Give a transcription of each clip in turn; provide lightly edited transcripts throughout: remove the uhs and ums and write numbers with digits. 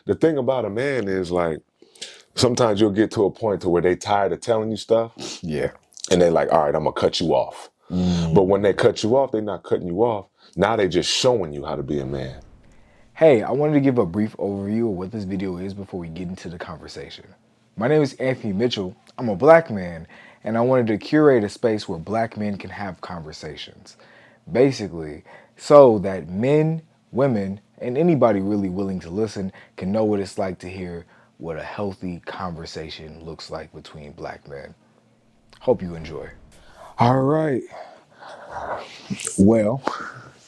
the thing about a man is like, sometimes you'll get to a point to where they tired of telling you stuff. Yeah. And they like, all right, I'm gonna cut you off. But when they cut you off, they're not cutting you off. Now they just showing you how to be a man. Hey, I wanted to give a brief overview of what this video is before we get into the conversation. My name is Anthony Mitchell. I'm a black man, and I wanted to curate a space where black men can have conversations. Basically, so that men, women, and anybody really willing to listen can know what it's like to hear what a healthy conversation looks like between black men. Hope you enjoy. All right. Well,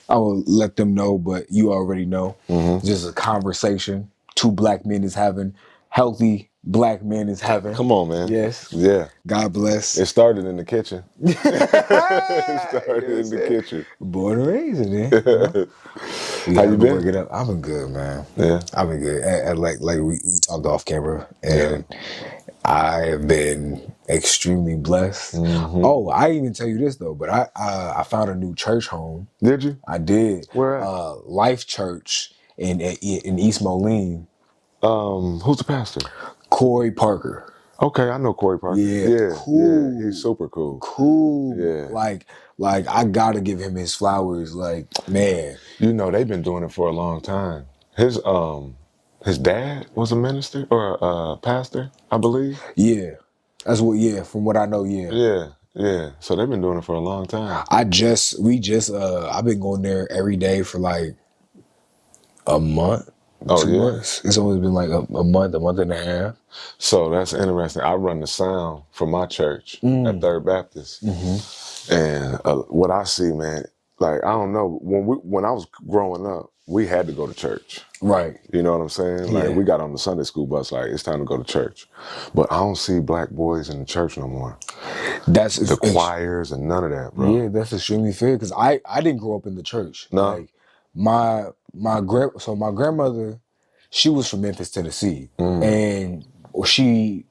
I will let them know, but you already know. Just a conversation two black men is having. Healthy black men is having. Come on, man. Yes. Yeah. God bless. It started in the kitchen. It started in the kitchen. Born and raised in it. You know? How you been? Work it up. I've been good, man. Yeah. I've been good. And like we talked off camera, and I have been extremely blessed. Oh, I didn't even tell you this though, but I found a new church home. Did you? I did. Where at? Life Church in East Moline. Who's the pastor? Corey Parker. Okay, I know Corey Parker. Yeah, cool. Yeah, he's super cool. Cool. Yeah. Like I gotta give him his flowers. Like, man. You know, they've been doing it for a long time. His dad was a minister or a pastor, I believe. Yeah. That's what, from what I know, Yeah. So they've been doing it for a long time. I've been going there every day for like a month. 2 months. It's always been like a month and a half. So that's interesting. I run the sound for my church at Third Baptist. And what I see, man, like, I don't know, when I was growing up, we had to go to church. Right. You know what I'm saying? Like, we got on the Sunday school bus, like, it's time to go to church. But I don't see black boys in the church no more. That's the choirs and none of that, bro. Yeah, that's extremely fair, because I didn't grow up in the church. No. Like, my grandmother, she was from Memphis, Tennessee, and she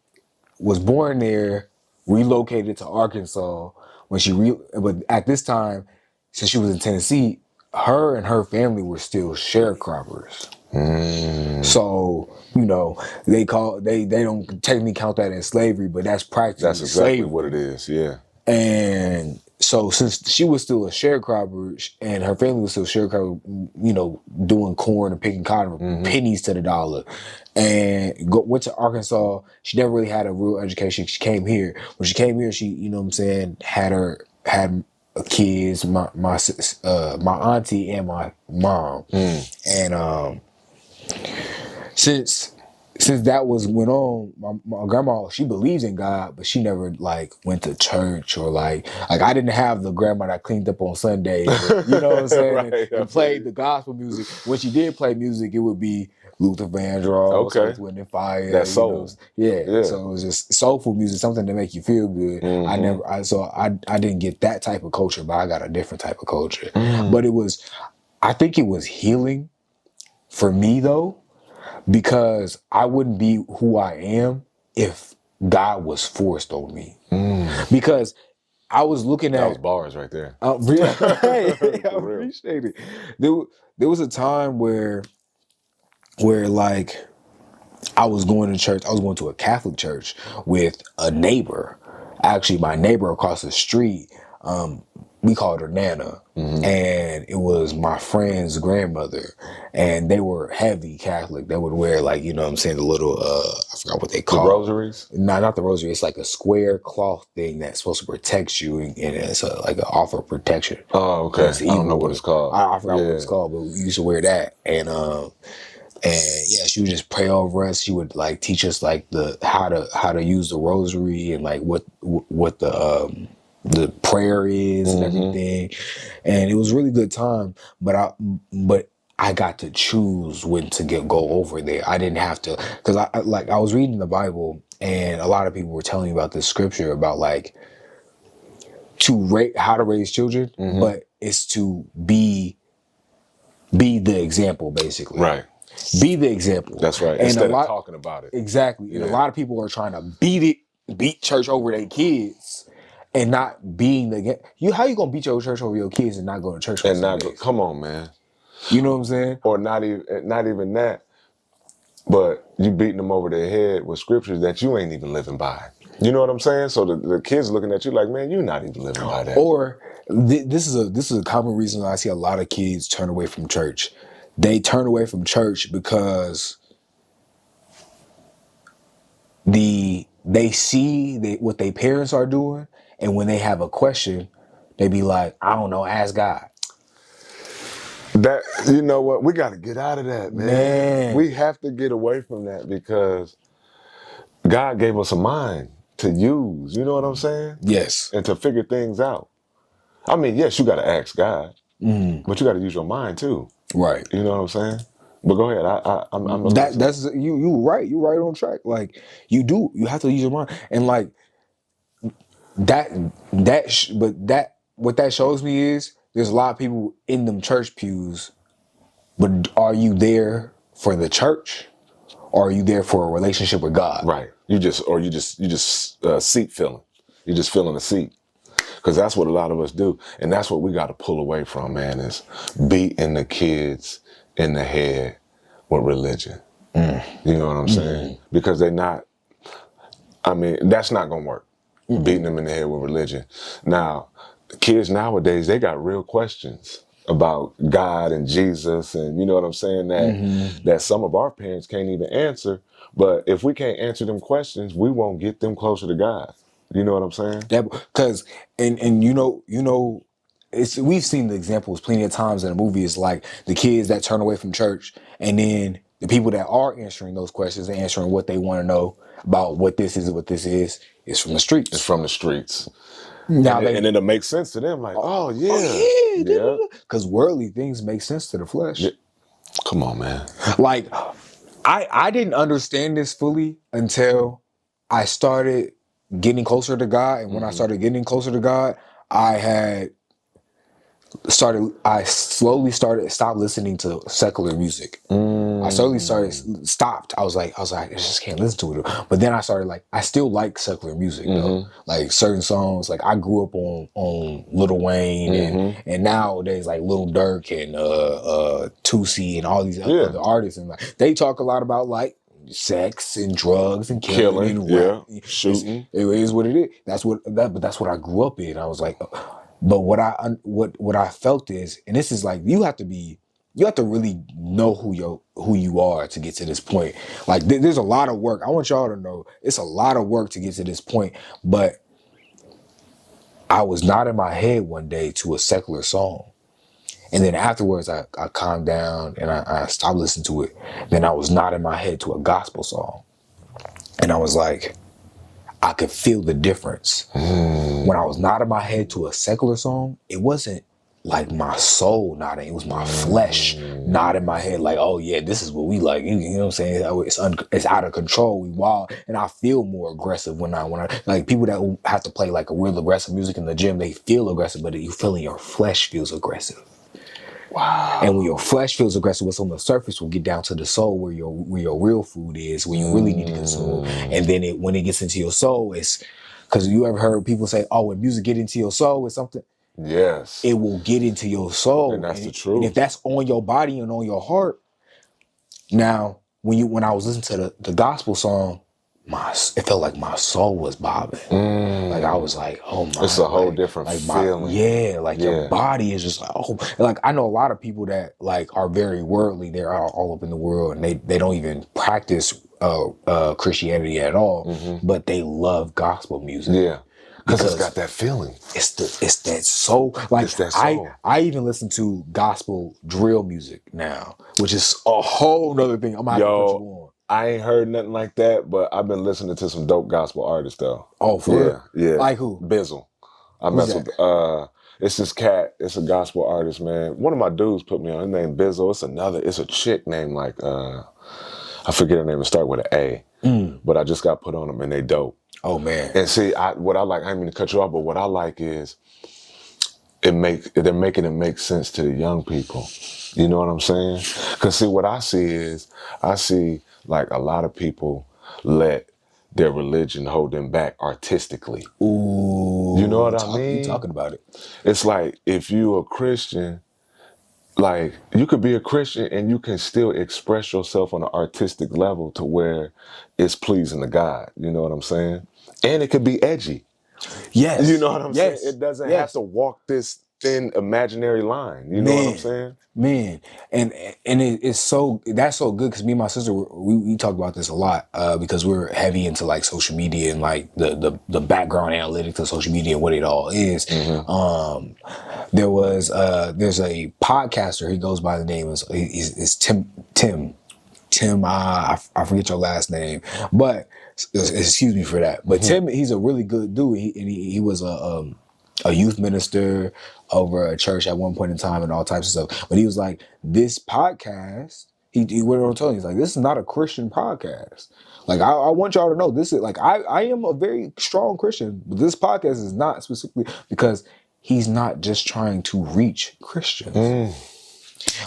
was born there, relocated to Arkansas but at this time, since she was in Tennessee, her and her family were still sharecroppers. So, you know, they don't technically count that as slavery, but that's practically That's exactly slavery. what it is, yeah. And so since she was still a sharecropper and her family was still sharecropper, you know, doing corn and picking cotton, pennies to the dollar, and went to Arkansas. She never really had a real education. She came here. When she came here, she, you know what I'm saying, had kids, my auntie and my mom. And since that went on, my grandma, she believes in God, but she never like went to church or like I didn't have the grandma that cleaned up on Sundays, you know what I'm saying, Right, and played the gospel music. When she did play music, it would be Luther Vandross, Okay. Wind and Fire. That's soul. Yeah. So it was just soulful music, something to make you feel good. I didn't get that type of culture, but I got a different type of culture. But I think it was healing for me though, because I wouldn't be who I am if God was forced on me. Because I was looking at... That was bars right there. Hey, I appreciate it. There was a time where like I was going to church. I was going to a Catholic church with a neighbor. Actually, my neighbor across the street, we called her Nana, and it was my friend's grandmother, and they were heavy Catholic. They would wear, like, you know what I'm saying, the little, I forgot what they call the rosaries? No, not the rosary. It's like a square cloth thing that's supposed to protect you, and it's like an offer of protection. Oh, okay. I don't know what it's called. I forgot what it's called, but we used to wear that, and yeah, she would just pray over us. She would like teach us like how to use the rosary and like what the prayer is and everything. And it was a really good time. But I got to choose when to go over there. I didn't have to, because I was reading the Bible and a lot of people were telling me about this scripture about like how to raise children, but it's to be the example, basically. Right. Be the example. That's right. And instead of talking about it. Exactly. Yeah. And a lot of people are trying to beat church over their kids and not being how you gonna beat your church over your kids and not go to church? And not go, come on, man. You know what I'm saying? Or not even that. but you beating them over their head with scriptures that you ain't even living by. You know what I'm saying? So the kids looking at you like, man, you're not even living by that. Or this is a common reason I see a lot of kids turn away from church. They turn away from church because they see what their parents are doing, and when they have a question, they be like, I don't know, ask God. That, you know what? We got to get out of that, Man. We have to get away from that because God gave us a mind to use. You know what I'm saying? Yes. And to figure things out. I mean, yes, you got to ask God, but you got to use your mind too. Right. You know what I'm saying? But go ahead. I'm listening. That's you right. You right on track. Like you have to use your mind, and like but what that shows me is there's a lot of people in them church pews, but are you there for the church, or are you there for a relationship with God? Right. You just seat filling. You're just filling a seat. Because that's what a lot of us do. And that's what we got to pull away from, man, is beating the kids in the head with religion. You know what I'm saying? Because they're not, I mean, that's not going to work. Beating them in the head with religion. Now, kids nowadays, they got real questions about God and Jesus, and you know what I'm saying, that some of our parents can't even answer. But if we can't answer them questions, we won't get them closer to God. You know what I'm saying? That because and it's we've seen the examples plenty of times in the movies, like the kids that turn away from church, and then the people that are answering those questions and answering what they want to know about what this is from the streets. It's from the streets. Now and it'll make sense to them, like, oh yeah, yeah, because worldly things make sense to the flesh. Yeah. Come on, man. Like I didn't understand this fully until I started getting closer to God, and when I started getting closer to God, I slowly stopped listening to secular music. I slowly stopped. I was like, I just can't listen to it. But then I started I still like secular music though. Like certain songs, like I grew up on Lil Wayne and nowadays like Lil Durk and Tootsie and all these other artists, and like they talk a lot about like sex and drugs and killing and rap. Shooting. It is what it is. But that's what I grew up in. I was like, but what I felt is, and this is like you have to really know who you are to get to this point. Like there's a lot of work. I want y'all to know it's a lot of work to get to this point. But I was not in my head one day to a secular song. And then afterwards, I calmed down and I stopped listening to it. Then I was not in my head to a gospel song. And I was like, I could feel the difference. When I was nodding my head to a secular song, it wasn't like my soul nodding. It was my flesh nodding my head like, oh yeah, this is what we like. You know what I'm saying? It's out of control. We wild. And I feel more aggressive when I like people that have to play like a real aggressive music in the gym, they feel aggressive, but you feeling your flesh feels aggressive. Wow. And when your flesh feels aggressive, what's on the surface will get down to the soul where your real food is, where you really need to consume. And then when it gets into your soul, it's because you ever heard people say, oh, when music get into your soul, it's something. Yes. It will get into your soul. And that's the truth. And if that's on your body and on your heart, now when I was listening to the gospel song, it felt like my soul was bobbing. Like I was like, oh my, it's a whole different feeling. Your body is just like, oh, like I know a lot of people that like are very worldly. They're all up in the world and they don't even practice Christianity at all, but they love gospel music. Yeah. Because it's got that feeling. It's that soul. Like it's that soul. I even listen to gospel drill music now, which is a whole nother thing. I'm gonna have to put you on. I ain't heard nothing like that, but I've been listening to some dope gospel artists though. Oh, for real? Yeah. Like who? Bizzle. I mess with it's this cat, it's a gospel artist, man. One of my dudes put me on, his name Bizzle. It's a chick named like I forget her name, it start with an A. But I just got put on them and they dope. Oh man. And see, what I like, I didn't mean to cut you off, but what I like is they're making it make sense to the young people. You know what I'm saying? Because see, what I see like a lot of people let their religion hold them back artistically. Ooh. You know what I mean? You talking about it. It's like if you a Christian like you could be a Christian and you can still express yourself on an artistic level to where it's pleasing to God. You know what I'm saying? And it could be edgy. Yes. You know what I'm saying? Yes. It doesn't have Yes. to walk this thin imaginary line. You know what I'm Man. saying? Man, it's so that's so good because me and my sister we talk about this a lot because we're heavy into like social media and like the background analytics of social media and what it all is. There's a podcaster. He goes by the name is Tim. I forget your last name, but excuse me for that. But Tim, he's a really good dude. He was a youth minister over a church at one point in time and all types of stuff. But he was like, this podcast, he went on telling, he's like, this is not a Christian podcast. Like, I want y'all to know this is like, I am a very strong Christian, but this podcast is not specifically because he's not just trying to reach Christians.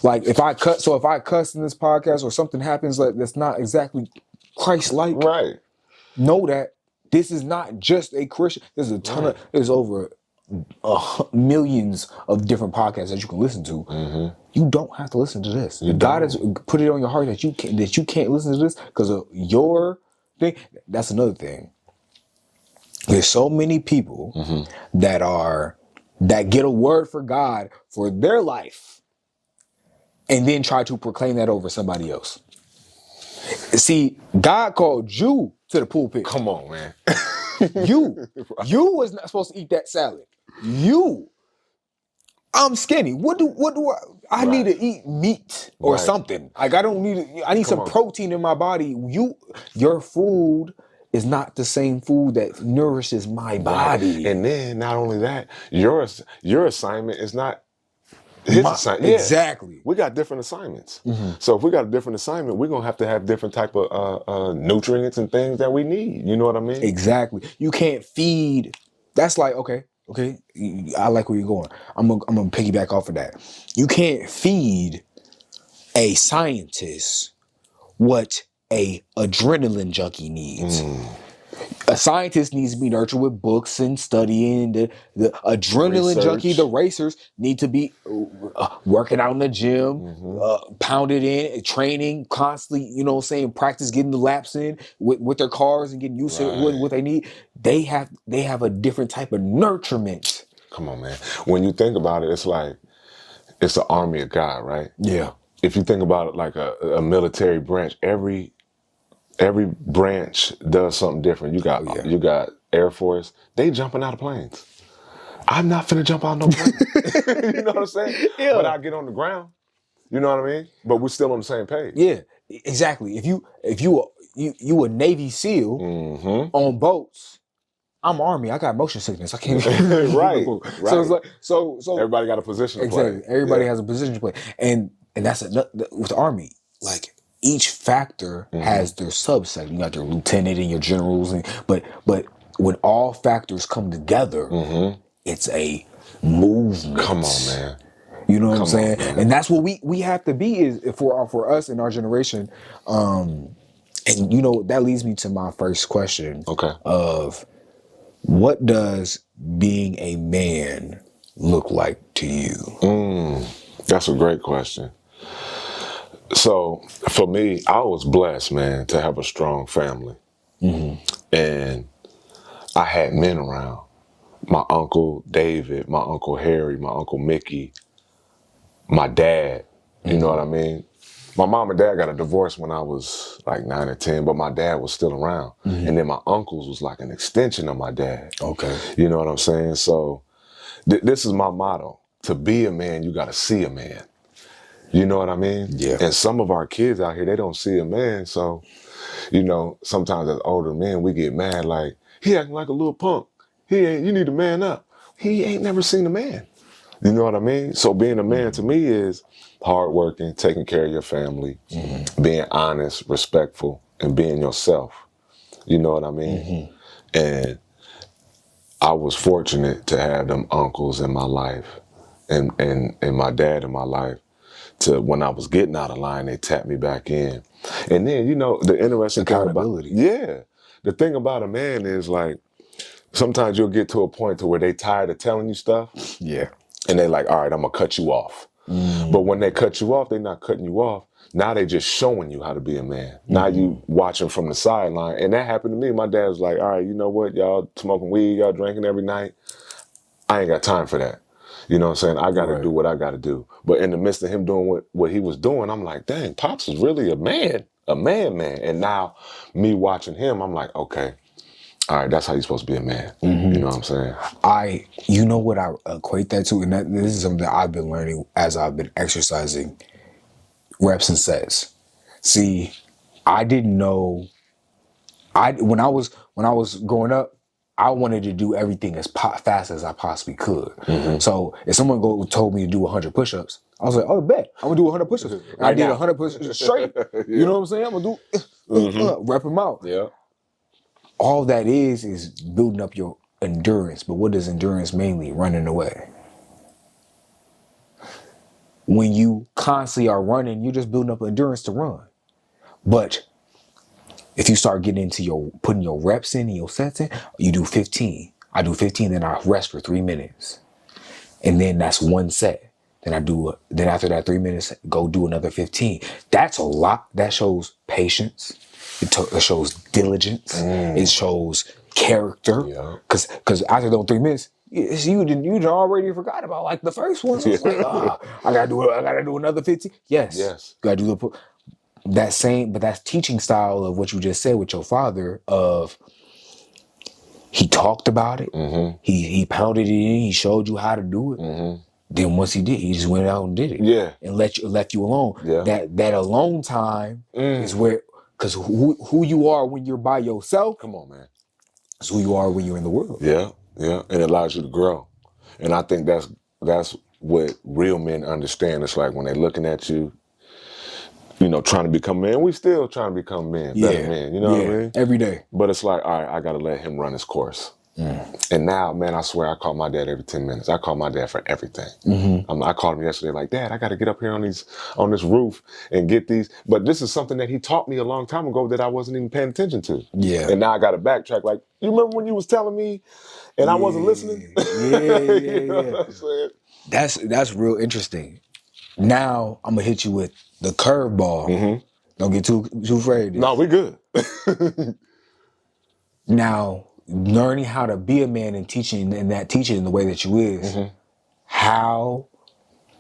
Like if I cuss in this podcast or something happens like that's not exactly Christ-like, Right. know that this is not just a Christian. There's a ton of there's over millions of different podcasts that you can listen to. You don't have to listen to this. God has put it on your heart that you can't listen to this because of your thing. That's another thing. There's so many people that get a word for God for their life and then try to proclaim that over somebody else. See, God called you to the pulpit. Come on, man. You was not supposed to eat that salad. I'm skinny. What do I need to eat meat or something? Like I need some protein in my body. Your food is not the same food that nourishes my body. And then not only that, your assignment is not his assignment. Exactly. We got different assignments. So if we got a different assignment, we're gonna have to have different type of nutrients and things that we need. You know what I mean? Exactly. You can't feed. That's like okay. I like where you're going. I'm gonna piggyback off of that. You can't feed a scientist what a adrenaline junkie needs. A scientist needs to be nurtured with books and studying. The adrenaline junkie, the racers, need to be working out in the gym, pounded in, training constantly. You know what I'm saying? Practice getting the laps in with their cars and getting used to what they need. They have a different type of nurturement. Come on, man. When you think about it, it's like it's an army of God, right? Yeah. If you think about it like a military branch, every branch does something different. You got Air Force, they jumping out of planes. I'm not finna jump out no plane. You know what I'm saying? Yeah. But I get on the ground. You know what I mean? But we're still on the same page. Yeah, exactly. If you a Navy SEAL on boats, I'm Army. I got motion sickness. I can't. Right. So it's like so everybody got a position to play. Exactly. Everybody has a position to play, and that's with the Army. Like each factor has their subset. You got your lieutenant and your generals, but when all factors come together, it's a movement. Come on, man. You know what I'm saying? And that's what we have to be is for us in our generation. And you know, that leads me to my first question. Okay. Of what does being a man look like to you? That's a great question. So for me, I was blessed, man, to have a strong family. And I had men around. My Uncle David, my Uncle Harry, my Uncle Mickey, my dad, you know what I mean? My mom and dad got a divorce when I was like 9 or 10, but my dad was still around. And then my uncles was like an extension of my dad. Okay. You know what I'm saying? So this is my motto. To be a man, you got to see a man. You know what I mean? Yeah. And some of our kids out here, they don't see a man. So, you know, sometimes as older men, we get mad like, he acting like a little punk. You need to man up. He ain't never seen a man. You know what I mean? So being a man to me is hardworking, taking care of your family, being honest, respectful, and being yourself. You know what I mean? And I was fortunate to have them uncles in my life and my dad in my life to when I was getting out of line, they tapped me back in. And then, you know, the interesting thing about, the thing about a man is like, sometimes you'll get to a point to where they tired of telling you stuff. Yeah. And they're like, all right, I'm gonna cut you off. But when they cut you off, they're not cutting you off. Now they just showing you how to be a man. Now you watching from the sideline. And that happened to me. My dad was like, all right, you know what? Y'all smoking weed, y'all drinking every night. I ain't got time for that. You know what I'm saying? I got to do what I got to do. But in the midst of him doing what he was doing, I'm like, dang, Pops is really a man. And now me watching him, I'm like, okay, all right, that's how you're supposed to be a man. You know what I'm saying? You know what I equate that to, and this is something that I've been learning as I've been exercising reps and sets. See, I didn't know. When I was growing up, I wanted to do everything as fast as I possibly could. So if someone told me to do 100 push-ups, I was like, oh, bet I'm gonna do 100 push-ups. And I did 100 push-ups straight. You know what I'm saying? I'm gonna do rep them out. Yeah. All that is building up your endurance. But what is endurance mainly? Running away. When you constantly are running, you're just building up endurance to run. But if you start getting into putting your reps in and your sets in, you do 15. I do 15, then I rest for 3 minutes. And then that's one set. Then after that 3 minutes, go do another 15. That's a lot. That shows patience. It shows diligence. It shows character. Yeah. Cause after those 3 minutes, you already forgot about like the first one. So it's like, I gotta do another 15. Yes. You gotta do that's teaching style of what you just said with your father of he talked about it. He pounded it in. He showed you how to do it. Then once he did, he just went out and did it. Yeah. And left you alone. Yeah. That alone time is where, because who you are when you're by yourself. Come on, man. Is who you are when you're in the world. Yeah. And it allows you to grow. And I think that's what real men understand. It's like when they're looking at you, you know, trying to become men. We still trying to become men, better men. You know what I mean? Every day. But it's like, all right, I got to let him run his course. And now, man, I swear I call my dad every 10 minutes. I call my dad for everything. I called him yesterday like, Dad, I got to get up here on this roof and get these. But this is something that he taught me a long time ago that I wasn't even paying attention to. Yeah. And now I got to backtrack. Like, you remember when you was telling me and I wasn't listening? You know what I'm saying? That's real interesting. Now I'm gonna hit you with the curveball. Don't get too afraid of this. No, we good. Now, learning how to be a man and teaching in the way that you is, how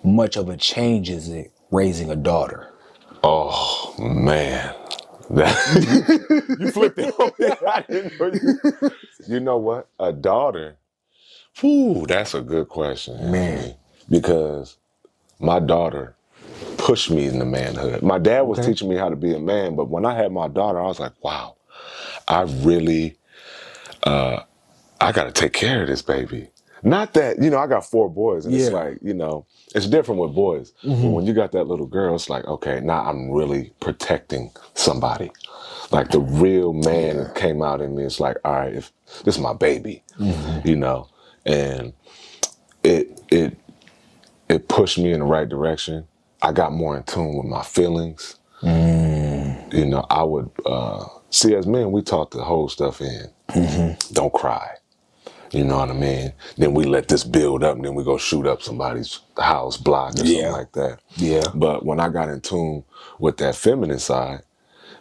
much of a change is it raising a daughter? Oh man. You flipped it on me. I didn't know you. You know what? A daughter. Whew, that's a good question. Man. Because my daughter pushed me into manhood. My dad was teaching me how to be a man, but when I had my daughter, I was like, wow, I really I got to take care of this baby. Not that, you know, I got 4 boys and it's like, you know, it's different with boys. But when you got that little girl, it's like, okay, now I'm really protecting somebody. Like the real man came out in me. It's like, all right, if this is my baby, you know, and it pushed me in the right direction. I got more in tune with my feelings. You know, I would, see, as men, we talk the whole stuff in. Don't cry. You know what I mean? Then we let this build up and then we go shoot up somebody's house, block, or something like that. Yeah. But when I got in tune with that feminine side,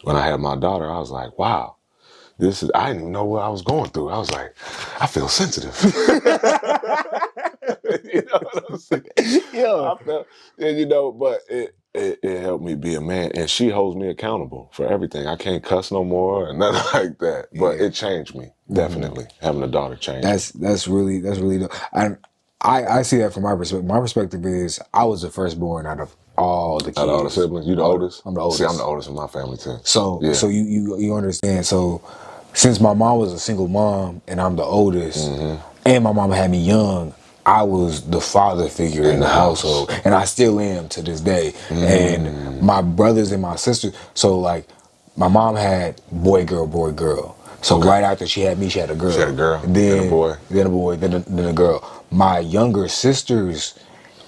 when I had my daughter, I was like, wow, I didn't even know what I was going through. I was like, I feel sensitive. You know what I'm saying? Yeah. And you know, but it helped me be a man, and she holds me accountable for everything. I can't cuss no more and nothing like that. But it changed me, definitely. Having a daughter changed. That's really dope. And I see that from my perspective. My perspective is I was the firstborn out of all the kids. Out of all the siblings, you the oldest? I'm the oldest. See, I'm the oldest in my family too. So you understand. So since my mom was a single mom and I'm the oldest, and my mom had me young, I was the father figure in the household, and I still am to this day. And my brothers and my sisters, so like my mom had boy, girl. So right after she had me, she had a girl. She had a girl, then a boy. Then a boy, then a girl. My younger sisters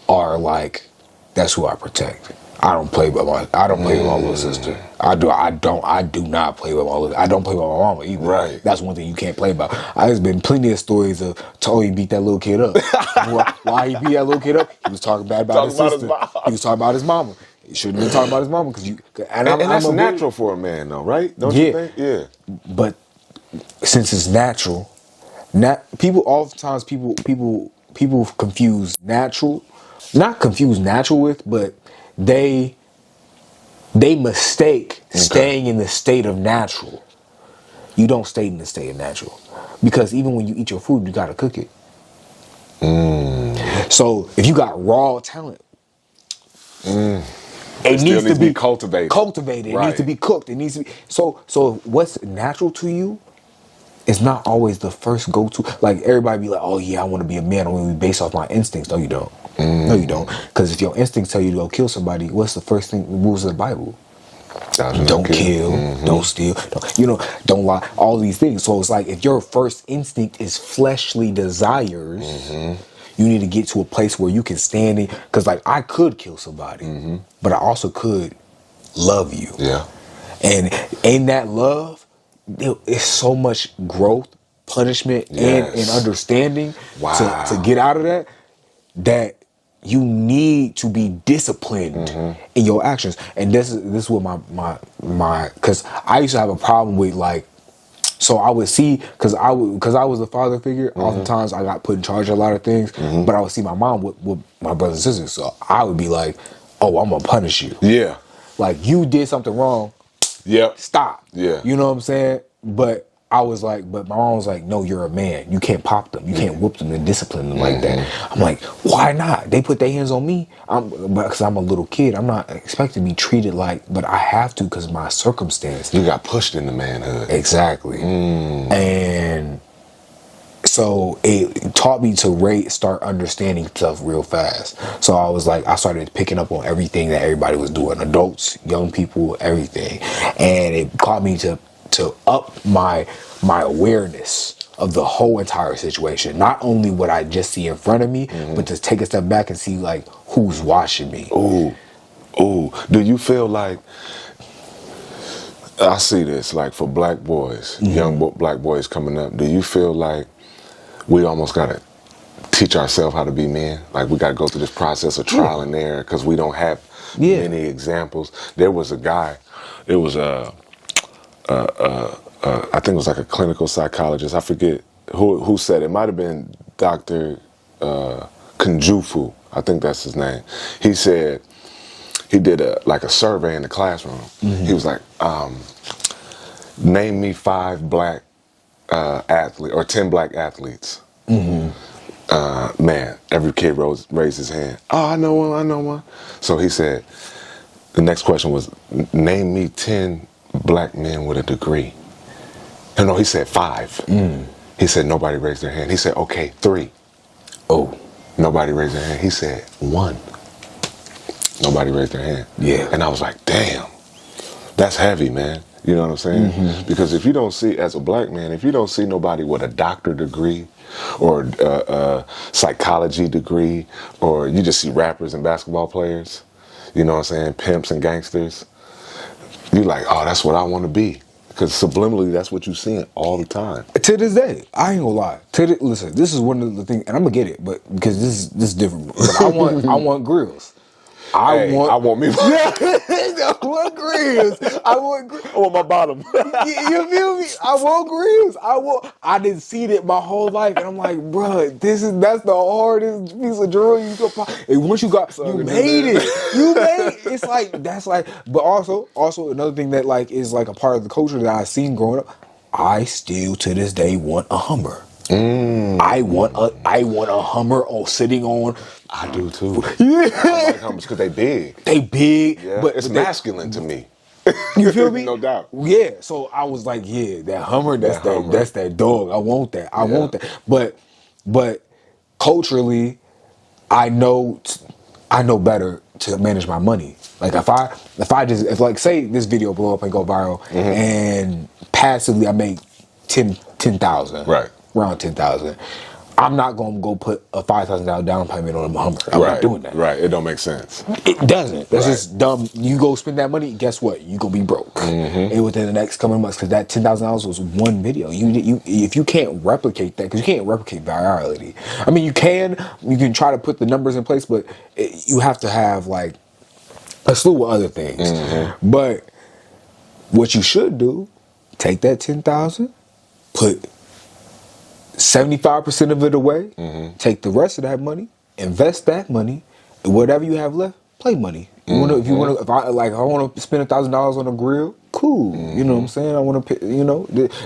are like, that's who I protect. I don't play with my little sister. I do not play with my little. I don't play with my mama either. Right. That's one thing you can't play about. There's been plenty of stories of Tony beat that little kid up. Why he beat that little kid up? He was talking bad about his sister. He was talking about his mama. He shouldn't have been talking about his mama because you. And that's natural for a man, though, right? Don't you think? Yeah. But since it's natural, oftentimes people confuse natural, not confuse natural with, but they mistake staying in the state of natural. You don't stay in the state of natural because even when you eat your food, you gotta cook it. So if you got raw talent, it needs to be cultivated. It needs to be cooked. It needs to be so. What's natural to you is not always the first go-to. Like everybody be like, "Oh yeah, I want to be a man. I want to be based off my instincts." No, you don't. No, you don't. Because if your instincts tell you to go kill somebody, what's the first thing? The rules of the Bible. Don't kill, don't steal, don't lie. All these things. So it's like if your first instinct is fleshly desires, you need to get to a place where you can stand in. Because like I could kill somebody, but I also could love you. Yeah. And in that love, it's so much growth, punishment, and understanding to get out of that you need to be disciplined in your actions. And this is what my because I used to have a problem with like, so I would see because I was a father figure. Oftentimes I got put in charge of a lot of things, but I would see my mom with my brothers and sisters. So I would be like, "Oh, I'm gonna punish you." Yeah. Like you did something wrong. Yep. Stop. Yeah. You know what I'm saying? But I was like, but my mom was like, "No, you're a man. You can't pop them. You can't whoop them and discipline them like that." I'm like, why not? They put their hands on me. Because I'm a little kid. I'm not expected to be treated like, but I have to because of my circumstance. You got pushed into manhood. Exactly. And so it taught me to start understanding stuff real fast. So I was like, I started picking up on everything that everybody was doing, adults, young people, everything. And it taught me to up my awareness of the whole entire situation. Not only what I just see in front of me, but to take a step back and see like who's watching me. Ooh. Do you feel like, I see this like for black boys, young black boys coming up, do you feel like we almost gotta teach ourselves how to be men? Like we gotta go through this process of trial and error because we don't have many examples. There was a guy, it was I think it was like a clinical psychologist. I forget who said it. It might have been Dr. Kunjufu. I think that's his name. He said he did a survey in the classroom. He was like, name me 5 black athletes or 10 black athletes. Man, every kid raised his hand. Oh, I know one. So he said, the next question was, name me 10 black men with a degree. No, he said 5. He said nobody raised their hand. He said, okay, 3. Oh, nobody raised their hand. He said 1. Nobody raised their hand. Yeah. And I was like, damn, that's heavy, man. You know what I'm saying? Because if you don't see, as a black man, if you don't see nobody with a doctorate degree or a psychology degree, or you just see rappers and basketball players, you know what I'm saying, pimps and gangsters, you're like, oh, that's what I want to be. Because subliminally, that's what you're seeing all the time. To this day, I ain't gonna lie. Listen, this is one of the things, and I'm gonna get it, but because this is different. But I want grills. I want me. I want grills. I want my bottom. You feel me? I want grills. I didn't see it my whole life, and I'm like, bro, that's the hardest piece of jewelry you can find. And once you made it. You made it. It's like that's like. But also another thing that like is like a part of the culture that I've seen growing up. I still to this day want a Hummer. I want a Hummer sitting on. I do too. Yeah. I like Hummers because they big. They big, yeah. but it's masculine to me. You feel me? No doubt. Yeah. So I was like, yeah, that Hummer, that's that dog. I want that. I want that. But culturally, I know better to manage my money. Like if like say this video blow up and go viral, and passively I make 10,000. Right. Around 10,000. I'm not going to go put a $5,000 down payment on a Hummer. I'm not doing that. Right. It don't make sense. It doesn't. That's just dumb. You go spend that money, guess what? You gonna be broke. And within the next coming months, because that $10,000 was one video. You if you can't replicate that, because you can't replicate virality. I mean, you can try to put the numbers in place, but you have to have like a slew of other things. But what you should do, take that 10,000, put 75% of it away, take the rest of that money, invest that money, and whatever you have left, play money. You wanna, if I want to spend $1,000 on a grill, cool. You know what I'm saying? I want to,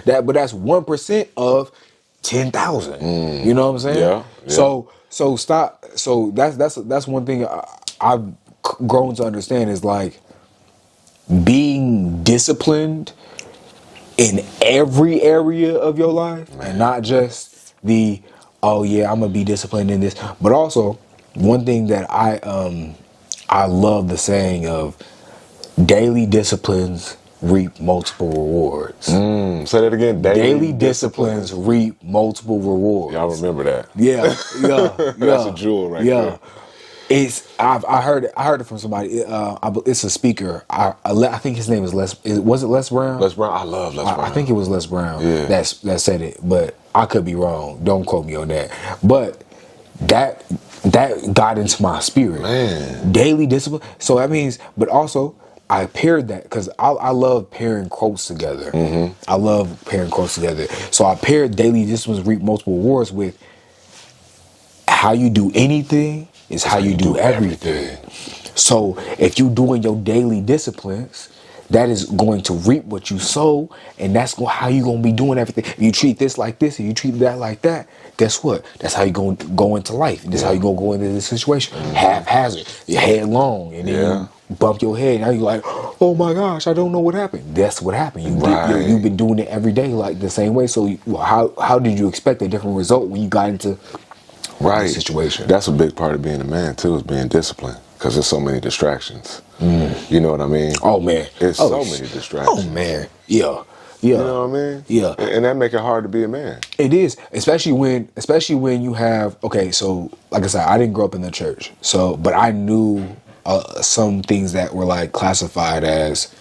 that, but that's 1% of 10,000. You know what I'm saying? Yeah. So stop. So that's one thing I've grown to understand is like being disciplined in every area of your life, and not just the, oh yeah, I'm gonna be disciplined in this, but also one thing that I love the saying of daily disciplines reap multiple rewards. Say that again. Daily disciplines reap multiple rewards. Y'all remember that? Yeah. That's a jewel right there. I heard it from somebody. It's a speaker. I think his name is Les. Was it Les Brown? Les Brown. I love Les Brown. I think it was Les Brown. Yeah. That said it, but I could be wrong. Don't quote me on that. But that got into my spirit. Man. Daily discipline. So that means, but also I paired that because I love pairing quotes together. I love pairing quotes together. So I paired daily disciplines reap multiple rewards with how you do anything is how you do everything. So if you're doing your daily disciplines, that is going to reap what you sow, and that's how you're going to be doing everything. If you treat this like this and you treat that like that, guess what? That's how you're going to go into life. This is how you're going to go into this situation. Haphazard. You're headlong, and then you bump your head. Now you're like, oh my gosh, I don't know what happened. That's what happened. You've been doing it every day like the same way. So how did you expect a different result when you got into the situation? That's a big part of being a man too, is being disciplined, because there's so many distractions. You know what I mean? Oh man, it's so many distractions. Oh man, yeah. You know what I mean? Yeah, and that make it hard to be a man. It is, especially when you have, okay, so like I said, I didn't grow up in the church, so but I knew some things that were like classified as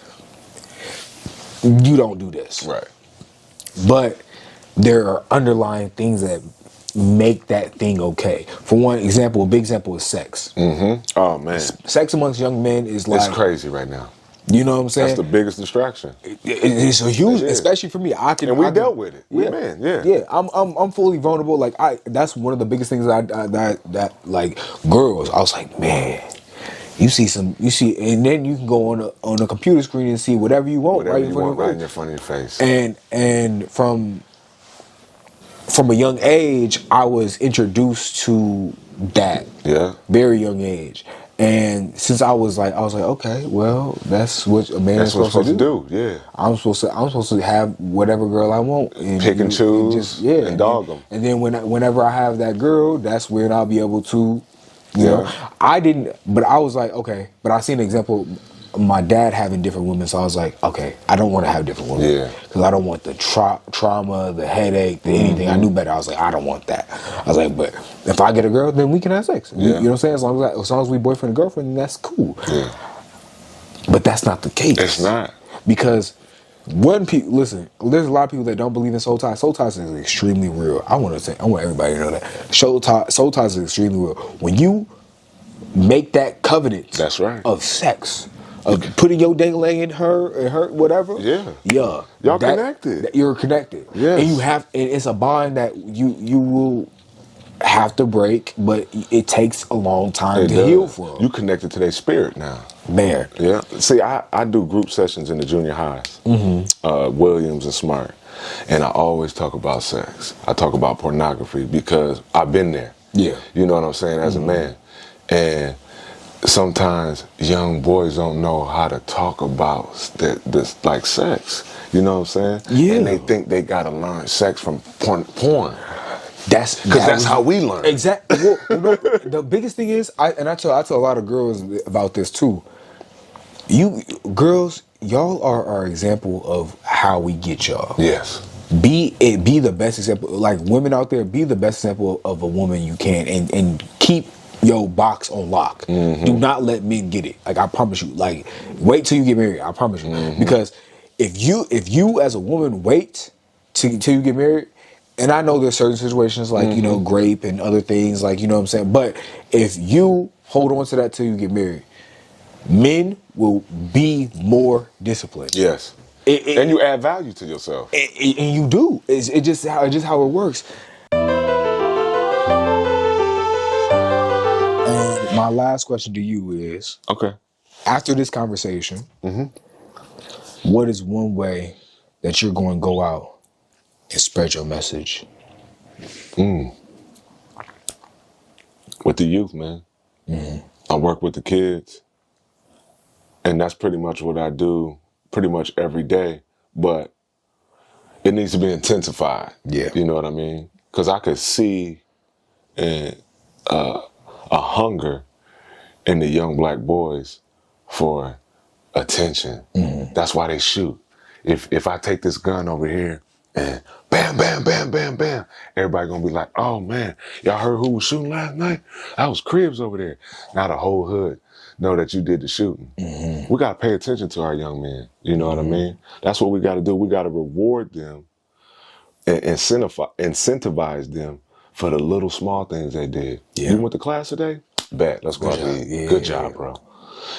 you don't do this, right? But there are underlying things that make that thing okay. For one example, a big example is sex. Oh man, sex amongst young men is like, it's crazy right now. You know what I'm saying? That's the biggest distraction. It's a huge, especially for me. We dealt with it. Yeah. I'm fully vulnerable. Like that's one of the biggest things that like girls. I was like, man, you see, and then you can go on a computer screen and see whatever you want, right in front of your face. And from a young age, I was introduced to that. Yeah. Very young age. And since I was like, okay, well, that's what a man is supposed to do. Yeah. I'm supposed to have whatever girl I want. And pick and choose and dog them. And then whenever I have that girl, that's when I'll be able to, you know. I didn't, but I was like, okay. But I seen an example of my dad having different women, so I was like, okay, I don't want to have different women. Yeah. Because I don't want the trauma, the headache, the anything. I knew better. I was like, I don't want that. I was like, but if I get a girl, then we can have sex. You know what I'm saying? As long as we boyfriend and girlfriend, then that's cool. Yeah. But that's not the case. It's not. Because listen, there's a lot of people that don't believe in soul ties. Soul ties is extremely real. I want everybody to know that. Soul ties is extremely real. When you make that covenant, that's right, of sex, of putting your dang leg in her whatever. Yeah. Y'all connected. You're connected. Yeah. And it's a bond that you will have to break, but it takes a long time to heal from. You connected to their spirit now. Man. Yeah. See, I do group sessions in the junior highs. Williams and Smart. And I always talk about sex. I talk about pornography because I've been there. Yeah. You know what I'm saying, as a man. And sometimes young boys don't know how to talk about this like sex. You know what I'm saying? Yeah. And they think they gotta learn sex from porn. That's how we learn. Exactly. Well, the biggest thing is, I tell a lot of girls about this too. You girls, y'all are our example of how we get y'all. Yes. be the best example. Like women out there, be the best example of a woman you can, and keep your box on lock. Do not let men get it. Like I promise you. Like wait till you get married. I promise you. Because if you as a woman wait till you get married, and I know there's certain situations like you know grape and other things like you know what I'm saying. But if you hold on to that till you get married, men will be more disciplined. Yes. And you add value to yourself. And you do. It's just how it works. And my last question to you is: Okay. after this conversation, what is one way that you're going to go out and spread your message? With the youth, man. I work with the kids. And that's pretty much what I do pretty much every day. But it needs to be intensified. Yeah. You know what I mean? Because I could see a hunger in the young black boys for attention. That's why they shoot. If I take this gun over here and bam, bam, bam, bam, bam, everybody gonna be like, oh man, y'all heard who was shooting last night? That was Cribs over there. Now the whole hood know that you did the shooting. We gotta pay attention to our young men. You know what I mean? That's what we gotta do. We gotta reward them and incentivize them for the little small things they did. Yeah. You went to class today? Bet. Let's go out to eat. Yeah. Good job, bro.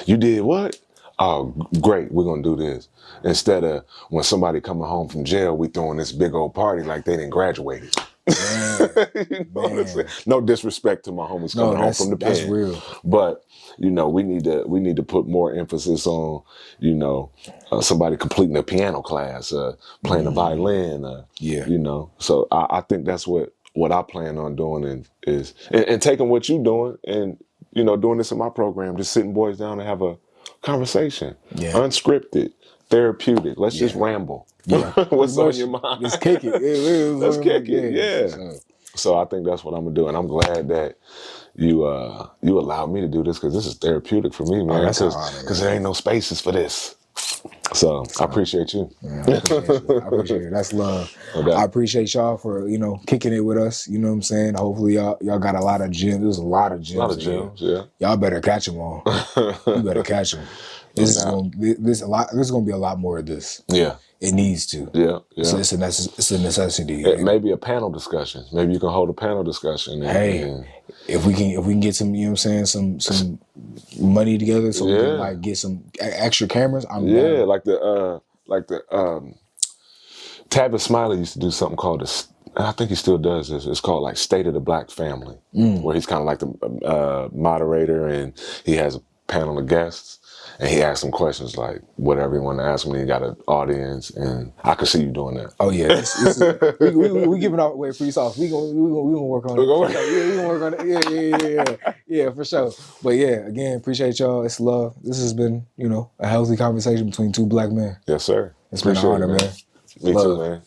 You did what? Oh, great. We're going to do this. Instead of when somebody coming home from jail, we throwing this big old party like they didn't graduate. You know what I'm saying? No disrespect to my homies coming home from the pen. That's real. But, you know, we need to put more emphasis on, you know, somebody completing a piano class, playing the violin, Yeah. you know. So I think that's what I plan on doing is taking what you're doing and, you know, doing this in my program, just sitting boys down and have a conversation. Yeah. Unscripted, therapeutic. Let's just ramble. Yeah. What's on your mind? Let's kick it. Let's kick it. Yeah. So, So I think that's what I'm gonna do, and I'm glad that you allowed me to do this because this is therapeutic for me, man. that's an honor, Because there ain't no spaces for this. So I appreciate you. yeah, I appreciate it. That's love. No doubt. I appreciate y'all for, you know, kicking it with us. You know what I'm saying? Hopefully y'all got a lot of gems. There's a lot of gems. A lot of in here. gems, yeah. Y'all better catch them all. You better catch them. This is gonna be a lot more of this. Yeah. It needs to. Yeah. Yeah. So it's a necessity. It may be a panel discussion. Maybe you can hold a panel discussion. And, if we can get some, you know what I'm saying, some money together so we can like get some extra cameras. I'm down. like the Tavis Smiley used to do something called I think he still does this. It's called like State of the Black Family, where he's kind of like the moderator and he has a panel of guests. And he asked them questions like whatever you want to ask him. He got an audience, and I could see you doing that. Oh yeah, we giving away free sauce. We gonna work on it. Yeah, we gonna work on it. Yeah, for sure. But yeah, again, appreciate y'all. It's love. This has been, you know, a healthy conversation between two black men. Yes, sir. It's been an honor, man. Me too, man.